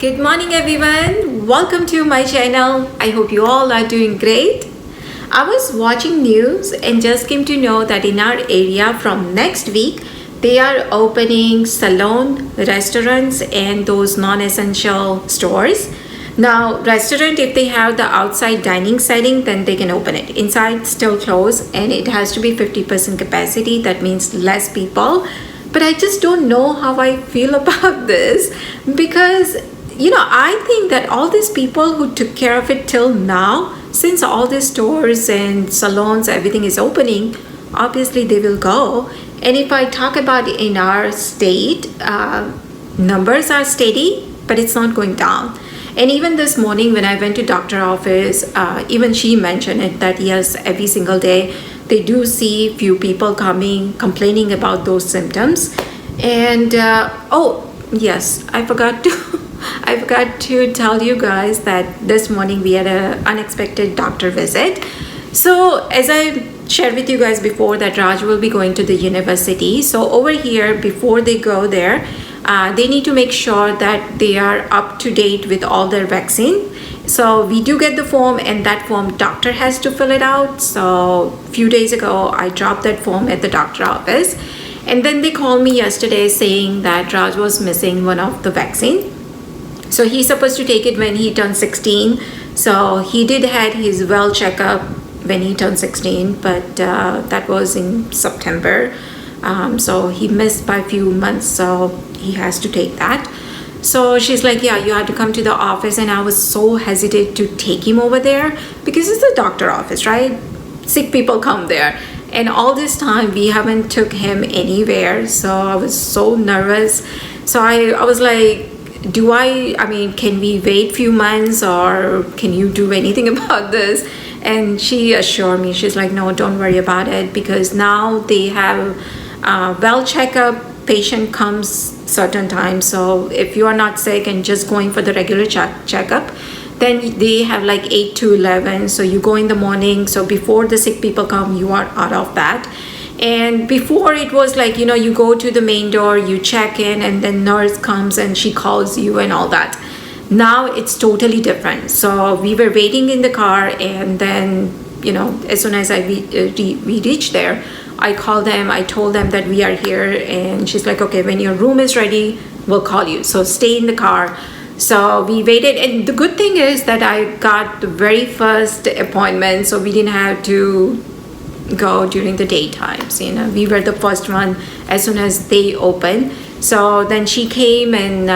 Good morning everyone. Welcome to my channel. I hope you all are doing great. I was watching news and just came to know that in our area from next week they are opening salon, restaurants and those non-essential stores. Now restaurant, if they have the outside dining setting, then they can open it. Inside still closed and it has to be 50% capacity. That means less people. But I just don't know how I feel about this because I think that all these people who took care of it till now, since all these stores and salons, everything is opening, obviously they will go. And if I talk about in our state, numbers are steady, but it's not going down. And even this morning when I went to doctor office, even she mentioned it that yes, every single day they do see few people coming complaining about those symptoms. And oh yes, I forgot to tell you guys that this morning we had an unexpected doctor visit. So as I shared with you guys before that Raj will be going to the university. So over here, before they go there, they need to make sure that they are up to date with all their vaccine. So we do get the form and that form doctor has to fill it out. So a few days ago, I dropped that form at the doctor office. And then they called me yesterday saying that Raj was missing one of the vaccine. So he's supposed to take it when he turned 16. So he did had his well checkup when he turned 16, but that was in September. So he missed by a few months, so he has to take that. So she's like, yeah, you have to come to the office. And I was so hesitant to take him over there because it's a doctor office, right? Sick people come there. And all this time we haven't took him anywhere. So I was so nervous. So I was like, can we wait few months or can you do anything about this? And she assured me, she's like, no, don't worry about it because now they have well checkup. Patient comes certain times. So if you are not sick and just going for the regular checkup, then they have like 8 to 11. So you go in the morning. So before the sick people come, you are out of that. And before it was like, you go to the main door, you check in and then nurse comes and she calls you and all that. Now it's totally different. So we were waiting in the car and then, as soon as we reached there, I called them, I told them that we are here and she's like, okay, when your room is ready, we'll call you. So stay in the car. So we waited and the good thing is that I got the very first appointment. So we didn't have to go during the daytimes. We were the first one as soon as they opened. So then she came and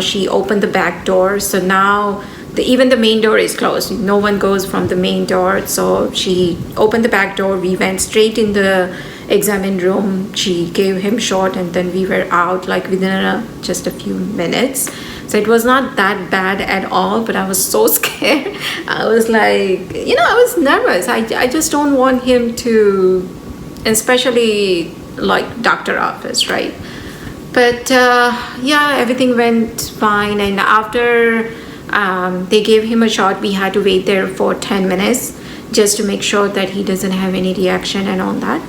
she opened the back door. So now even the main door is closed. No one goes from the main door. So she opened the back door. We went straight in the examine room. She gave him shot and then we were out like within just a few minutes. So it was not that bad at all, but I was so scared. I was like, I was nervous. I just don't want him to, especially like doctor office, right? But yeah, everything went fine. And after they gave him a shot, we had to wait there for 10 minutes just to make sure that he doesn't have any reaction and all that.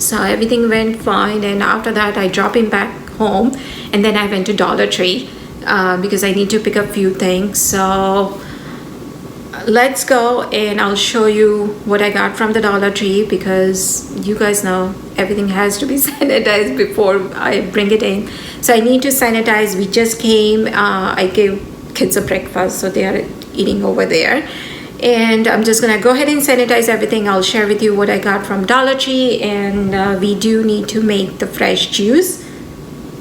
So everything went fine. And after that, I dropped him back home. And then I went to Dollar Tree because I need to pick up a few things. So let's go and I'll show you what I got from the Dollar Tree because you guys know everything has to be sanitized before I bring it in. So I need to sanitize. We just came. I gave kids a breakfast, so they are eating over there. And I'm just gonna go ahead and sanitize everything. I'll share with you what I got from Dollar Tree. And we do need to make the fresh juice.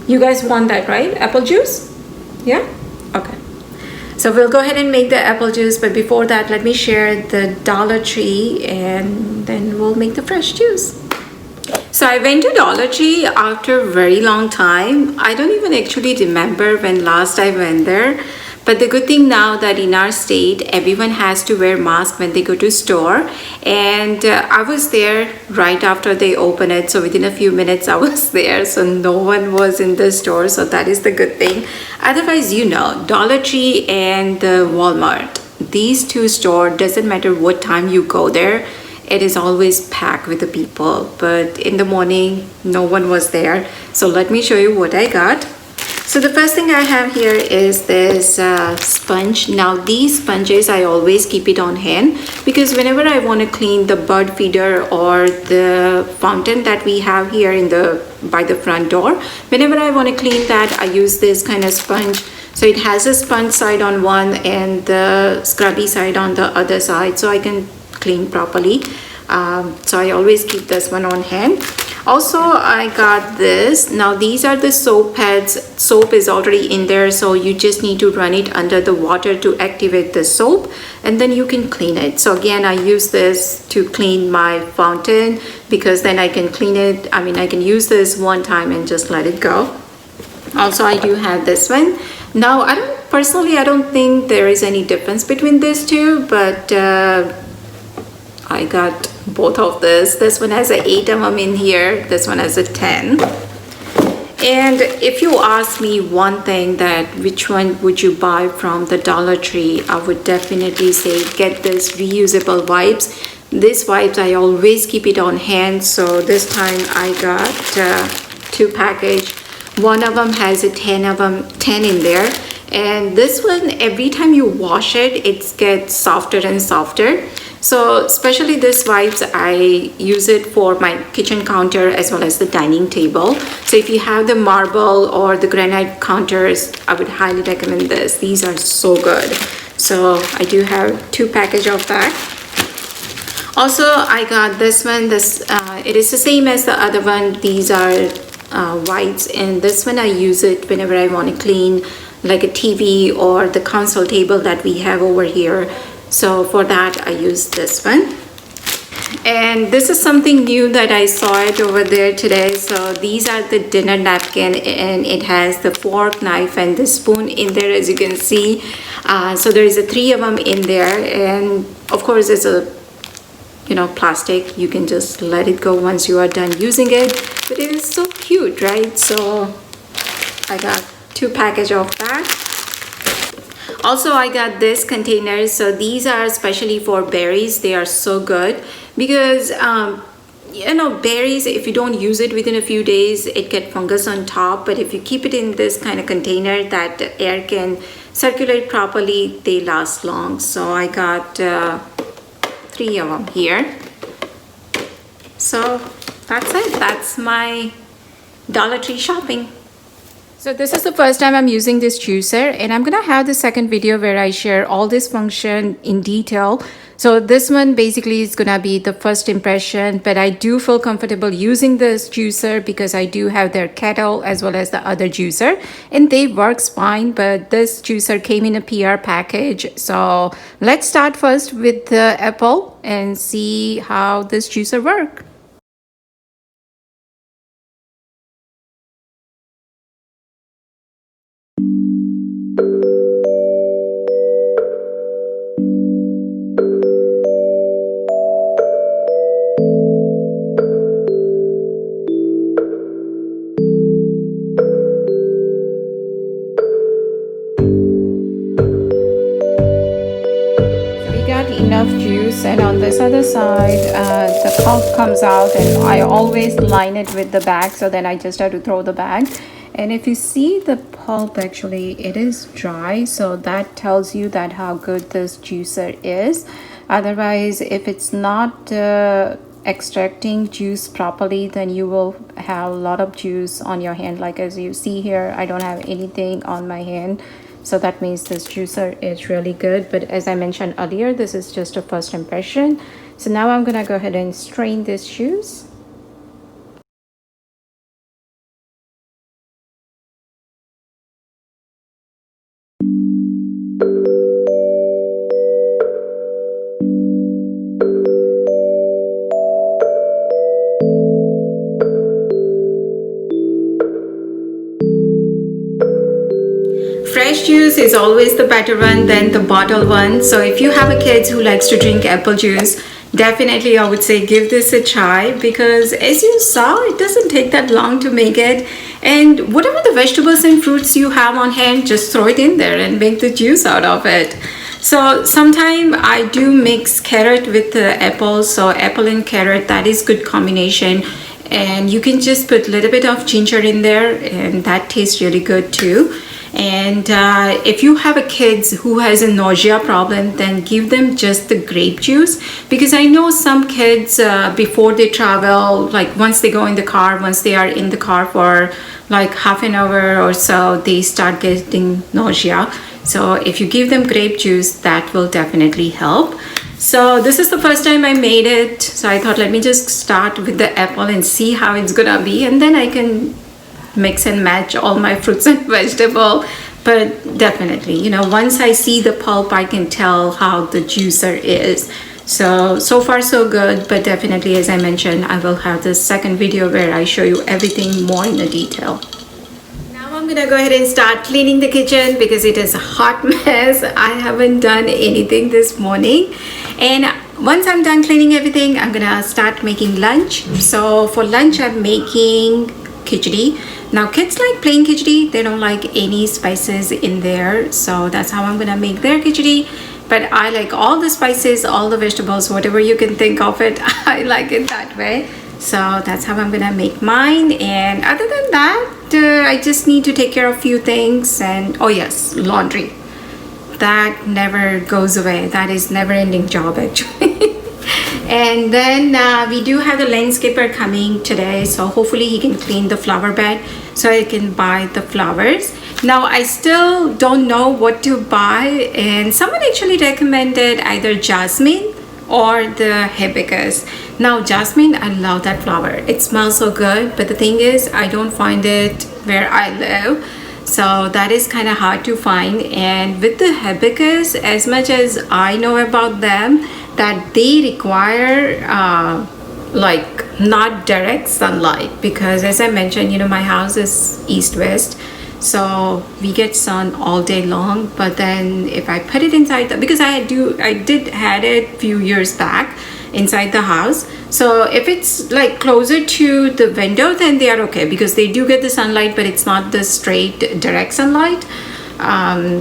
You guys want that, right? Apple juice? Yeah? Okay. So we'll go ahead and make the apple juice, but before that, let me share the Dollar Tree and then we'll make the fresh juice. So I went to Dollar Tree after a very long time. I don't even actually remember when last I went there. But the good thing now that in our state, everyone has to wear mask when they go to store. And I was there right after they opened it. So within a few minutes, I was there. So no one was in the store. So that is the good thing. Otherwise, Dollar Tree and Walmart, these two stores, doesn't matter what time you go there, it is always packed with the people. But in the morning, no one was there. So let me show you what I got. So the first thing I have here is this sponge. Now these sponges I always keep it on hand because whenever I want to clean the bird feeder or the fountain that we have here by the front door, whenever I want to clean that, I use this kind of sponge. So it has a sponge side on one and the scrubby side on the other side, so I can clean properly. So I always keep this one on hand. Also, I got this. Now these are the soap pads. Soap is already in there, so you just need to run it under the water to activate the soap, and then you can clean it. So again, I use this to clean my fountain because then I can clean it. I mean, I can use this one time and just let it go. Also, I do have this one. Now, I don't think there is any difference between these two, but I got both of this. This one has an 8 mm in here. This one has a 10. And if you ask me one thing that which one would you buy from the Dollar Tree, I would definitely say get this reusable wipes. These wipes, I always keep it on hand. So this time I got 2 packages. One of them has a 10 in there. And this one, every time you wash it, it gets softer and softer. So especially this wipes, I use it for my kitchen counter as well as the dining table. So if you have the marble or the granite counters, I would highly recommend this. These are so good. So I do have 2 packages of that. Also, I got this one. It is the same as the other one. These are wipes, and this one I use it whenever I want to clean like a TV or the console table that we have over here. So for that I use this one. And this is something new that I saw it over there today. So these are the dinner napkin, and it has the fork, knife and the spoon in there, as you can see. So there is 3 of them in there, and of course it's a plastic. You can just let it go once you are done using it, but it is so cute, right? So I got 2 packages of that. Also, I got this container. So these are especially for berries. They are so good because berries, if you don't use it within a few days, it gets fungus on top. But if you keep it in this kind of container that air can circulate properly, they last long. So I got 3 of them here. So that's it. That's my Dollar Tree shopping. So this is the first time I'm using this juicer, and I'm gonna have the second video where I share all this function in detail. So this one basically is gonna be the first impression, but I do feel comfortable using this juicer because I do have their kettle as well as the other juicer, and they works fine. But this juicer came in a PR package. So let's start first with the apple and see how this juicer works. Enough juice, and on this other side the pulp comes out, and I always line it with the bag, so then I just have to throw the bag. And if you see the pulp, actually it is dry, so that tells you that how good this juicer is. Otherwise, if it's not extracting juice properly, then you will have a lot of juice on your hand. Like as you see here, I don't have anything on my hand. So that means this juicer is really good. But as I mentioned earlier, this is just a first impression. So now I'm gonna go ahead and strain this juice. Fresh juice is always the better one than the bottled one. So if you have a kid who likes to drink apple juice, definitely I would say give this a try, because as you saw, it doesn't take that long to make it. And whatever the vegetables and fruits you have on hand, just throw it in there and make the juice out of it. So sometimes I do mix carrot with the apple. So apple and carrot, that is good combination. and you can just put a little bit of ginger in there, and that tastes really good too. And if you have a kids who has a nausea problem, then give them just the grape juice, because I know some kids before they travel, like once they go in the car, once they are in the car for like half an hour or so, they start getting nausea. So if you give them grape juice, that will definitely help. So this is the first time I made it, so I thought let me just start with the apple and see how it's gonna be, and then I can mix and match all my fruits and vegetable. But definitely, you know, once I see the pulp, I can tell how the juicer is. So far so good, but definitely, as I mentioned, I will have the second video where I show you everything more in the detail. Now I'm gonna go ahead and start cleaning the kitchen because it is a hot mess. I haven't done anything this morning, and once I'm done cleaning everything, I'm gonna start making lunch. So for lunch, I'm making khichdi. Now kids like plain khichdi, they don't like any spices in there, so that's how I'm gonna make their khichdi. But I like all the spices, all the vegetables, whatever you can think of it. I like it that way, so that's how I'm gonna make mine. And other than that, I just need to take care of a few things. And oh yes, laundry, that never goes away. That is never-ending job actually. And then we do have the landscaper coming today, so hopefully he can clean the flower bed so I can buy the flowers. Now I still don't know what to buy, and someone actually recommended either jasmine or the hibiscus. Now jasmine, I love that flower, it smells so good, but the thing is I don't find it where I live, so that is kind of hard to find. And with the hibiscus, as much as I know about them, that they require like not direct sunlight, because as I mentioned, you know, my house is east-west, so we get sun all day long. But then if I put it inside because I did had it few years back inside the house, so if it's like closer to the window, then they are okay because they do get the sunlight, but it's not the straight direct sunlight.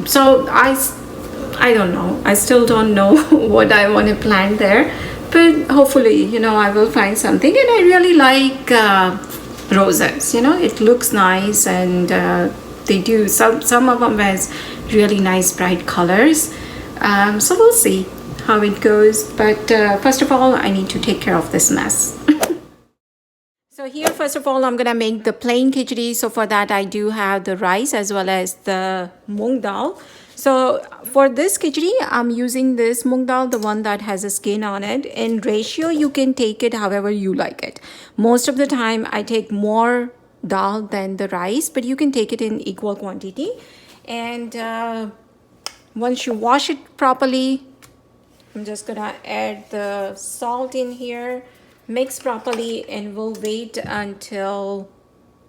So I don't know, I still don't know what I want to plant there, but hopefully, you know, I will find something. And I really like roses, you know, it looks nice, and they do, some of them has really nice bright colors. So we'll see how it goes, but first of all I need to take care of this mess. So here, first of all, I'm gonna make the plain khichdi. So for that I do have the rice as well as the moong dal. So for this khichdi, I'm using this moong dal, the one that has a skin on it. In ratio, you can take it however you like it. Most of the time, I take more dal than the rice, but you can take it in equal quantity. And once you wash it properly, I'm just gonna add the salt in here, mix properly, and we'll wait until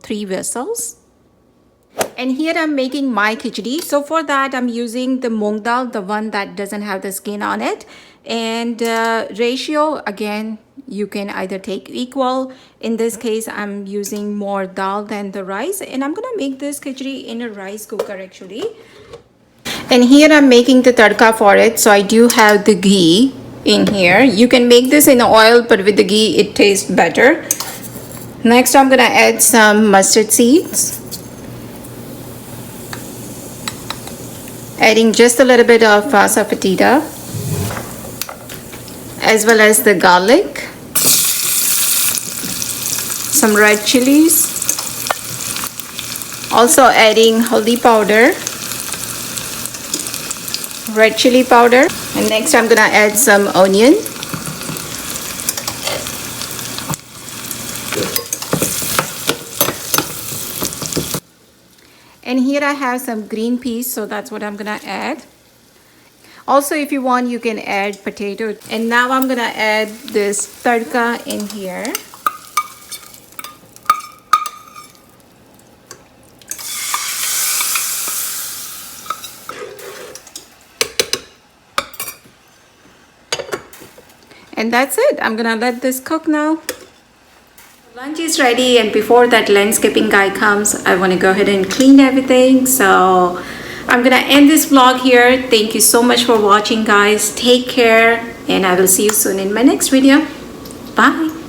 3 whistles. And here I'm making my khichdi. So for that I'm using the moong dal, the one that doesn't have the skin on it. And ratio, again, you can either take equal. In this case, I'm using more dal than the rice. And I'm gonna make this khichdi in a rice cooker actually. And here I'm making the tadka for it. So I do have the ghee in here. You can make this in oil, but with the ghee it tastes better. Next I'm gonna add some mustard seeds. Adding just a little bit of safatida, as well as the garlic, some red chilies, also adding haldi powder, red chili powder, and next I'm gonna add some onion. And here I have some green peas, so that's what I'm gonna add. Also, if you want, you can add potato. And now I'm gonna add this tadka in here. And that's it. I'm gonna let this cook now. Lunch is ready, and before that landscaping guy comes, I want to go ahead and clean everything. So I'm gonna end this vlog here. Thank you so much for watching, guys. Take care, and I will see you soon in my next video. Bye.